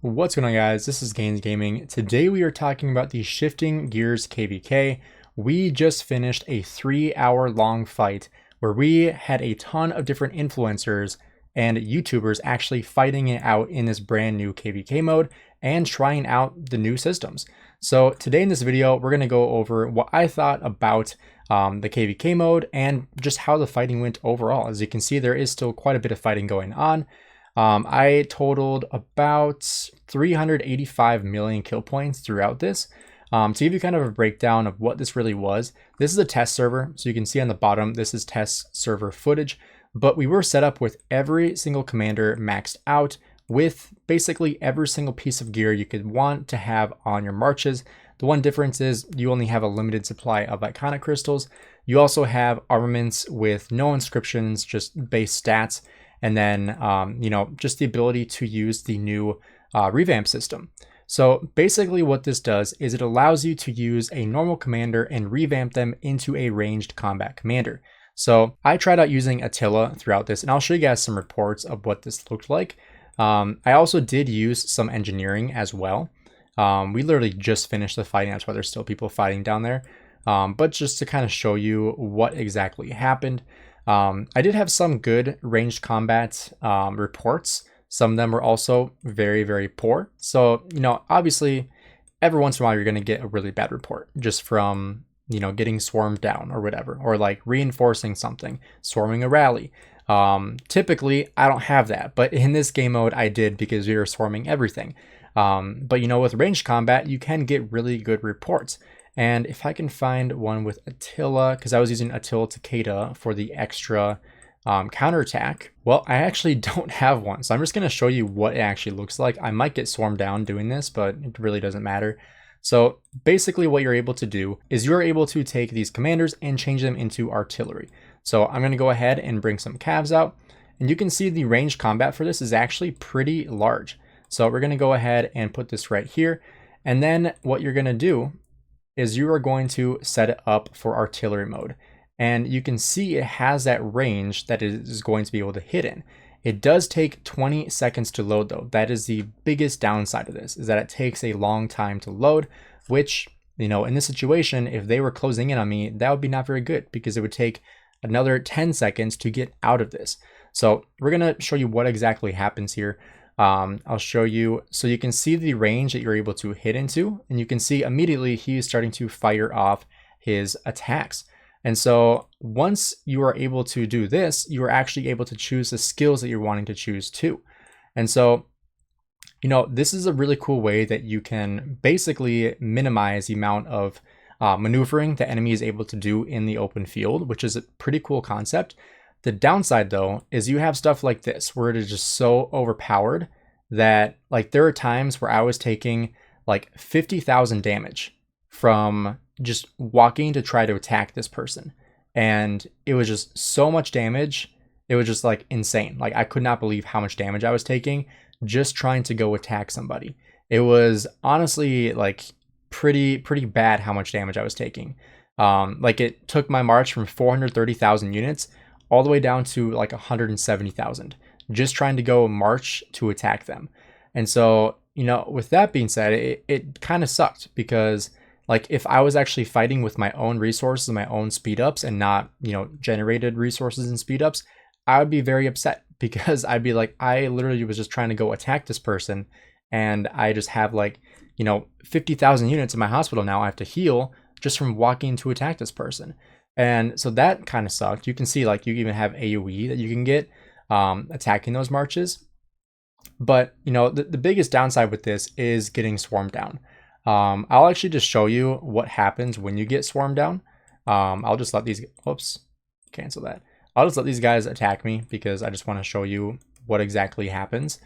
What's going on, guys? This is Gainz Gaming. Today we are talking about the Shifting Gears KVK. We just finished a 3-hour long fight where we had a ton of different influencers and YouTubers actually fighting it out in this brand new KVK mode and trying out the new systems. So today in this video, we're going to go over what I thought about the KVK mode and just how the fighting went overall. As you can see, there is still quite a bit of fighting going on. I totaled about 385 million kill points throughout this. To give you kind of a breakdown of what this really was, this is a test server. So you can see on the bottom, this is test server footage, but we were set up with every single commander maxed out with basically every single piece of gear you could want to have on your marches. The one difference is you only have a limited supply of iconic crystals. You also have armaments with no inscriptions, just base stats. And then, just the ability to use the new revamp system. So basically what this does is it allows you to use a normal commander and revamp them into a ranged combat commander. So I tried out using Attila throughout this, and I'll show you guys some reports of what this looked like. I also did use some engineering as well. We literally just finished the fighting. That's why there's still people fighting down there. But just to kind of show you what exactly happened. I did have some good ranged combat reports. Some of them were also very, very poor. So, obviously, every once in a while, you're going to get a really bad report just from, getting swarmed down or whatever, or like reinforcing something, swarming a rally. Typically, I don't have that, but in this game mode, I did because we were swarming everything. But, with ranged combat, you can get really good reports. And if I can find one with Attila, because I was using Attila Takeda for the extra counterattack, well, I actually don't have one. So I'm just going to show you what it actually looks like. I might get swarmed down doing this, but it really doesn't matter. So basically what you're able to do is you're able to take these commanders and change them into artillery. So I'm going to go ahead and bring some calves out. And you can see the ranged combat for this is actually pretty large. So we're going to go ahead and put this right here. And then what you're going to do is you are going to set it up for artillery mode. And you can see it has that range that it is going to be able to hit in. It does take 20 seconds to load though. That is the biggest downside of this, is that it takes a long time to load, which, in this situation, if they were closing in on me, that would be not very good because it would take another 10 seconds to get out of this. So we're going to show you what exactly happens here. I'll show you, so you can see the range that you're able to hit into, and you can see immediately he's starting to fire off his attacks. And so once you are able to do this, you are actually able to choose the skills that you're wanting to choose too. And so, this is a really cool way that you can basically minimize the amount of maneuvering the enemy is able to do in the open field, which is a pretty cool concept. The downside though is you have stuff like this where it is just so overpowered that like there are times where I was taking like 50,000 damage from just walking to try to attack this person. And it was just so much damage. It was just like insane. Like I could not believe how much damage I was taking just trying to go attack somebody. It was honestly like pretty bad how much damage I was taking. Like it took my march from 430,000 units all the way down to like 170,000, just trying to go march to attack them. And so, with that being said, it kind of sucked because like if I was actually fighting with my own resources and my own speed ups and not, generated resources and speed ups, I would be very upset because I'd be like, I literally was just trying to go attack this person. And I just have like, 50,000 units in my hospital now I have to heal just from walking to attack this person. And so that kind of sucked. You can see like you even have AoE that you can get attacking those marches. But, the biggest downside with this is getting swarmed down. I'll actually just show you what happens when you get swarmed down. I'll just let these, cancel that. I'll just let these guys attack me because I just want to show you what exactly happens.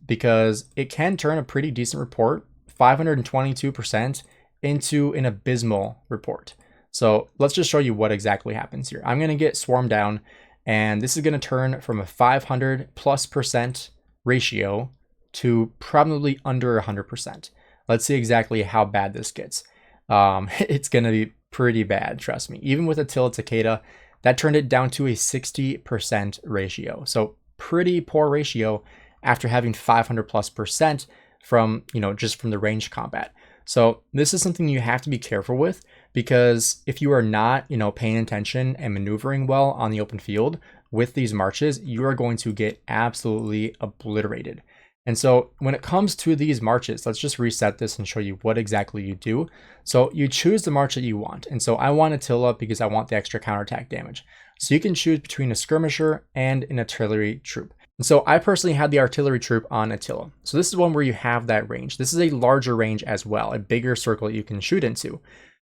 Because it can turn a pretty decent report, 522%, into an abysmal report. So let's just show you what exactly happens here. I'm going to get swarmed down, and this is going to turn from a 500+% ratio to probably under 100%. Let's see exactly how bad this gets. It's going to be pretty bad, trust me. Even with Attila Takeda, that turned it down to a 60% ratio. So pretty poor ratio. after having 500+% from, just from the ranged combat. So this is something you have to be careful with, because if you are not, paying attention and maneuvering well on the open field with these marches, you are going to get absolutely obliterated. And so when it comes to these marches, let's just reset this and show you what exactly you do. So you choose the march that you want. And so I want Attila because I want the extra counterattack damage. So you can choose between a skirmisher and an artillery troop. And so I personally had the artillery troop on Attila. So this is one where you have that range. This is a larger range as well, a bigger circle you can shoot into.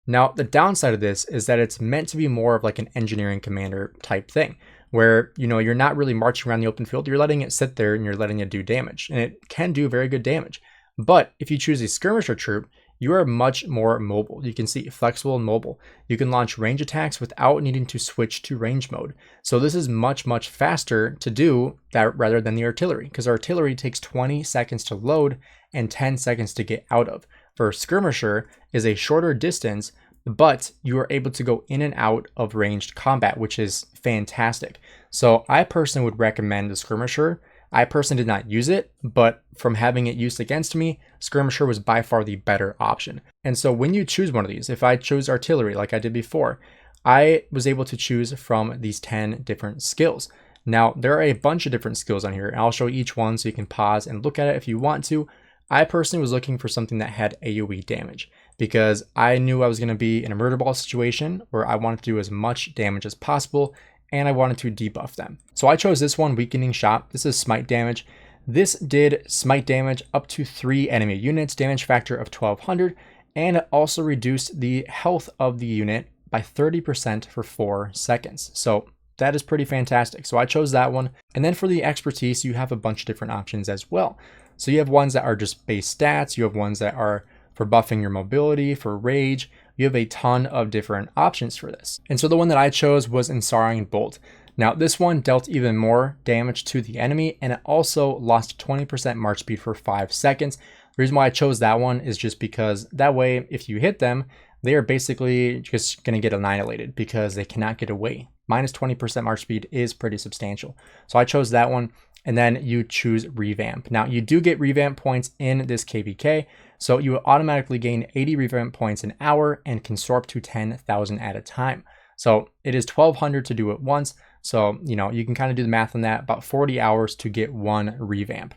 Now, the downside of this is that it's meant to be more of like an engineering commander type thing, where, you're not really marching around the open field. You're letting it sit there and you're letting it do damage, and it can do very good damage. But if you choose a skirmisher troop, you are much more mobile. You can see flexible and mobile. You can launch range attacks without needing to switch to range mode. So this is much, much faster to do that rather than the artillery, because artillery takes 20 seconds to load and 10 seconds to get out of. For skirmisher is a shorter distance, but you are able to go in and out of ranged combat, which is fantastic. So I personally would recommend the skirmisher. I personally did not use it, but from having it used against me, skirmisher was by far the better option. And so when you choose one of these, if I chose artillery like I did before, I was able to choose from these 10 different skills. Now, there are a bunch of different skills on here, and I'll show each one so you can pause and look at it if you want to. I personally was looking for something that had AoE damage, because I knew I was going to be in a murder ball situation where I wanted to do as much damage as possible, and I wanted to debuff them. So I chose this one, Weakening Shot. This is smite damage. This did smite damage up to 3 enemy units, damage factor of 1200, and it also reduced the health of the unit by 30% for 4 seconds. So that is pretty fantastic. So I chose that one. And then for the expertise, you have a bunch of different options as well. So you have ones that are just base stats. You have ones that are for buffing your mobility, for rage. You have a ton of different options for this. And so the one that I chose was Ensarring Bolt. Now this one dealt even more damage to the enemy, and it also lost 20% march speed for 5 seconds. The reason why I chose that one is just because that way, if you hit them, they are basically just going to get annihilated because they cannot get away. Minus 20% march speed is pretty substantial. So I chose that one. And then you choose Revamp. Now you do get revamp points in this KVK, so you will automatically gain 80 revamp points an hour and can soar up to 10,000 at a time. So it is 1,200 to do it once. So, you can kind of do the math on that, about 40 hours to get one revamp.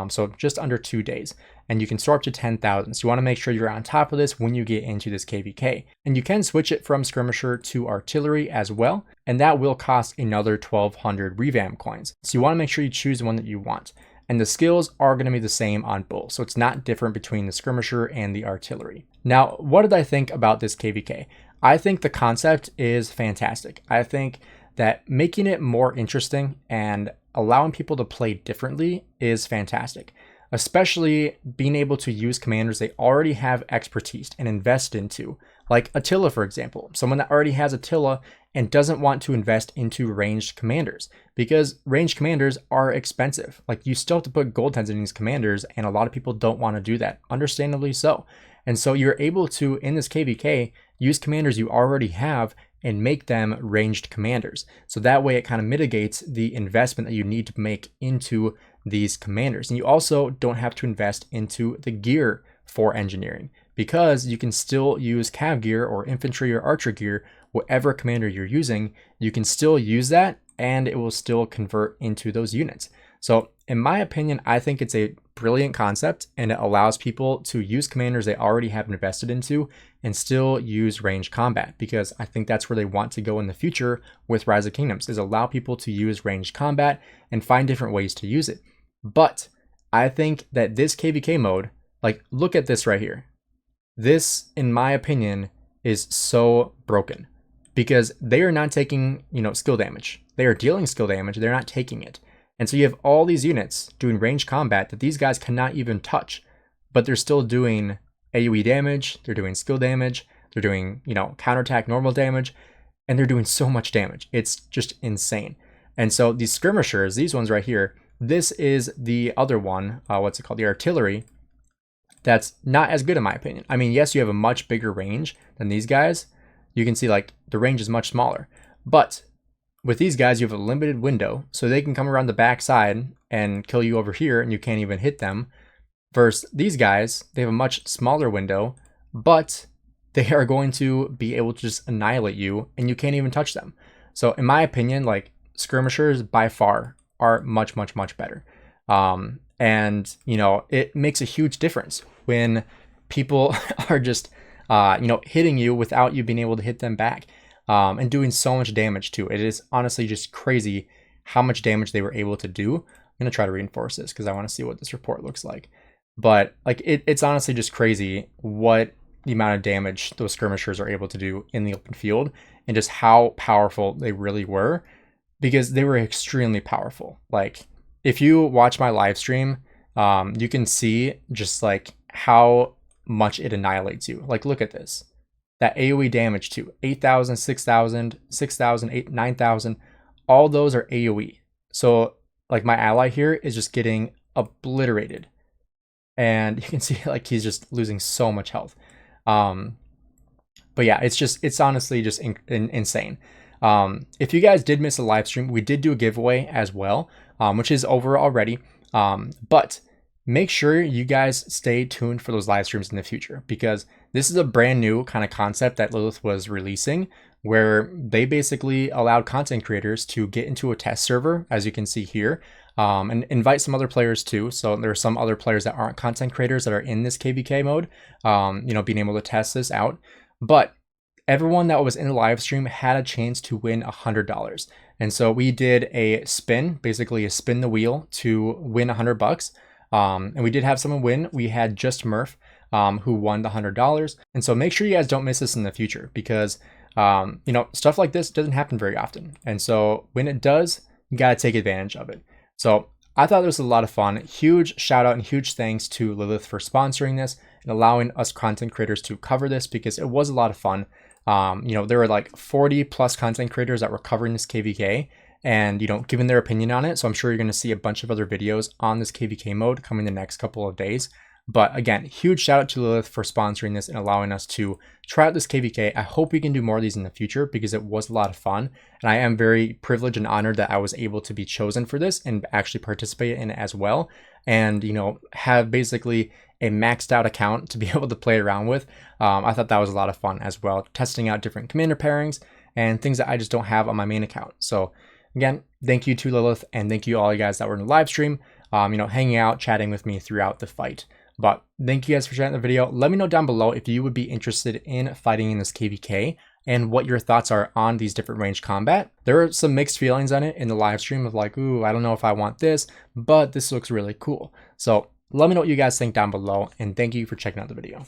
So just under 2 days, and you can soar up to 10,000. So you want to make sure you're on top of this when you get into this KVK. And you can switch it from skirmisher to artillery as well, and that will cost another 1,200 revamp coins. So you want to make sure you choose the one that you want. And the skills are going to be the same on both, so it's not different between the skirmisher and the artillery. Now, what did I think about this KVK? I think the concept is fantastic. I think that making it more interesting and allowing people to play differently is fantastic, especially being able to use commanders they already have expertise and invest into, like Attila, for example, someone that already has Attila and doesn't want to invest into ranged commanders, because ranged commanders are expensive. Like, you still have to put gold heads in these commanders, and a lot of people don't want to do that, understandably so. And so you're able to, in this KVK, use commanders you already have and make them ranged commanders. So that way it kind of mitigates the investment that you need to make into these commanders. And you also don't have to invest into the gear for engineering, because you can still use cav gear or infantry or archer gear, whatever commander you're using, you can still use that and it will still convert into those units. So in my opinion, I think it's a brilliant concept, and it allows people to use commanders they already have invested into and still use ranged combat, because I think that's where they want to go in the future with Rise of Kingdoms, is allow people to use ranged combat and find different ways to use it. But I think that this KVK mode, like, look at this right here. This, in my opinion, is so broken, because they are not taking, skill damage. They are dealing skill damage, they're not taking it. And so you have all these units doing ranged combat that these guys cannot even touch, but they're still doing AoE damage, they're doing skill damage, they're doing, counterattack normal damage, and they're doing so much damage. It's just insane. And so these skirmishers, these ones right here, this is the other one, what's it called? The artillery. That's not as good in my opinion. I mean, yes, you have a much bigger range than these guys. You can see, like, the range is much smaller, but with these guys, you have a limited window, so they can come around the back side and kill you over here and you can't even hit them. Versus these guys, they have a much smaller window, but they are going to be able to just annihilate you and you can't even touch them. So in my opinion, like, skirmishers by far are much, much, much better. And, you know, it makes a huge difference when people are just, you know, hitting you without you being able to hit them back, and doing so much damage too. It is honestly just crazy how much damage they were able to do. I'm going to try to reinforce this because I want to see what this report looks like. But like, it's honestly just crazy what the amount of damage those skirmishers are able to do in the open field, and just how powerful they really were, because they were extremely powerful. Like, if you watch my live stream, you can see just like how much it annihilates you. Like, look at this. That AoE damage too. 8,000, 6,000, 6,000, 8, 9,000. All those are AoE. So like, my ally here is just getting obliterated. And you can see like he's just losing so much health. But yeah, it's honestly just insane. If you guys did miss a live stream, we did do a giveaway as well, which is over already. But make sure you guys stay tuned for those live streams in the future, because this is a brand new kind of concept that Lilith was releasing, where they basically allowed content creators to get into a test server, as you can see here, and invite some other players too. So there are some other players that aren't content creators that are in this KVK mode, you know, being able to test this out. But everyone that was in the live stream had a chance to win $100. And so we did a spin, basically a spin the wheel to win $100. And we did have someone win. We had Just Murph, who won the $100. And so make sure you guys don't miss this in the future, because, you know, stuff like this doesn't happen very often. And so when it does, you got to take advantage of it. So I thought it was a lot of fun. Huge shout out and huge thanks to Lilith for sponsoring this and allowing us content creators to cover this, because it was a lot of fun. You know, there were like 40 plus content creators that were covering this KVK and, you know, giving their opinion on it. So I'm sure you're going to see a bunch of other videos on this KVK mode coming the next couple of days. But again, huge shout out to Lilith for sponsoring this and allowing us to try out this KVK. I hope we can do more of these in the future, because it was a lot of fun. And I am very privileged and honored that I was able to be chosen for this and actually participate in it as well. And, you know, have basically a maxed out account to be able to play around with. I thought that was a lot of fun as well, testing out different commander pairings and things that I just don't have on my main account. So again, thank you to Lilith, and thank you all you guys that were in the live stream, you know, hanging out, chatting with me throughout the fight. But thank you guys for sharing the video. Let me know down below if you would be interested in fighting in this KVK and what your thoughts are on these different range combat. There are some mixed feelings on it in the live stream of like, ooh, I don't know if I want this, but this looks really cool. So let me know what you guys think down below, and thank you for checking out the video.